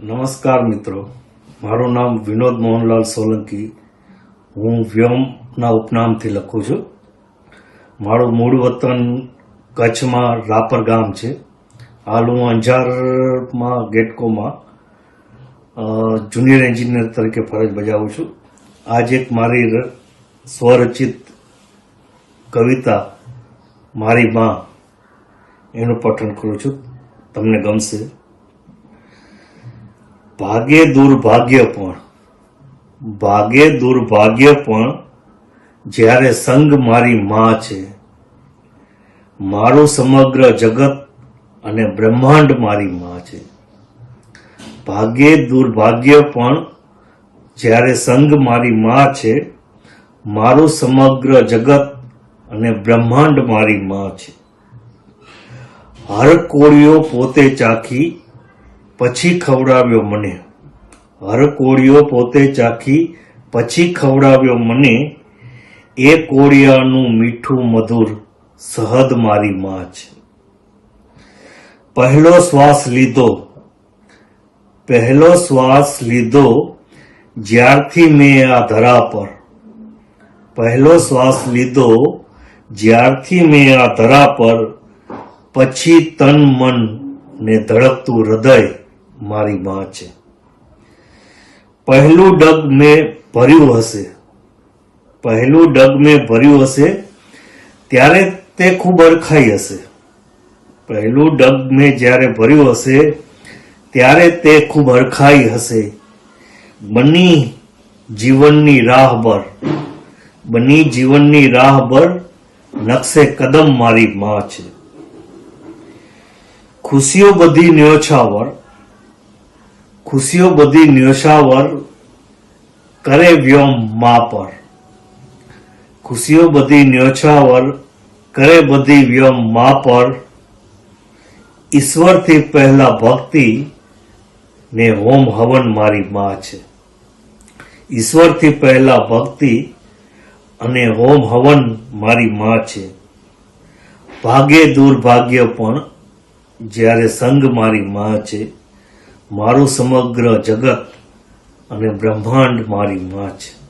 નમસ્કાર મિત્રો, મારું નામ વિનોદ મોહનલાલ સોલંકી. હું વ્યોમના ઉપનામથી લખું છું. મારું મૂળ વતન કચ્છમાં રાપર ગામ છે. હાલ હું અંજારમાં ગેટકોમાં જુનિયર એન્જિનિયર તરીકે ફરજ બજાવું છું. આજ એક મારી સ્વરચિત કવિતા મારી માં એનું પઠન કરું છું. તમને ગમશે. ભાગે દુર્ભાગ્ય પણ જ્યારે સંગ મારી માં છે. મારું સમગ્ર જગત અને બ્રહ્માંડ મારી માં છે. ભાગે દુર્ભાગ્ય પણ જ્યારે સંગ મારી માં છે. મારું સમગ્ર જગત અને બ્રહ્માંડ મારી માં છે. હર કોળિયો પોતે ચાખી પછી ખવડાવ્યો મને. હર કોળિયો પોતે ચાખી પછી ખવડાવ્યો મને. એ કોળિયાનું મીઠું મધુર સહદ મારી માં છે. પહેલો શ્વાસ લીધો જ્યારથી મેં આ ધરા પર. પહેલો શ્વાસ લીધો જ્યારથી મેં આ ધરા પર. પછી તન મન ને ધડકતું હૃદય મારી માં છે. પહેલું ડગ મેં ભર્યું હશે ત્યારે તે ખૂબ અરખાઈ હશે. પહેલું ડગ મેં જ્યારે ભર્યું હશે ત્યારે તે ખૂબ અરખાઈ હશે. બની જીવનની રાહબર નકશે કદમ મારી માં છે. ખુશીઓ બધી ન્યોછાવર કરે વ્યોમ મા પર. ખુશીઓ બધી ન્યોછાવર કરે બધી વ્યોમ મા પર. ઈશ્વરથી પહેલા ભક્તિ ને હોમ હવન મારી માં છે. ઈશ્વરથી પહેલા ભક્તિ અને હોમ હવન મારી માં છે. ભાગે દુર્ભાગ્ય પણ જ્યારે સંગ મારી માં છે. મારું સમગ્ર જગત અને બ્રહ્માંડ મારી માં છે.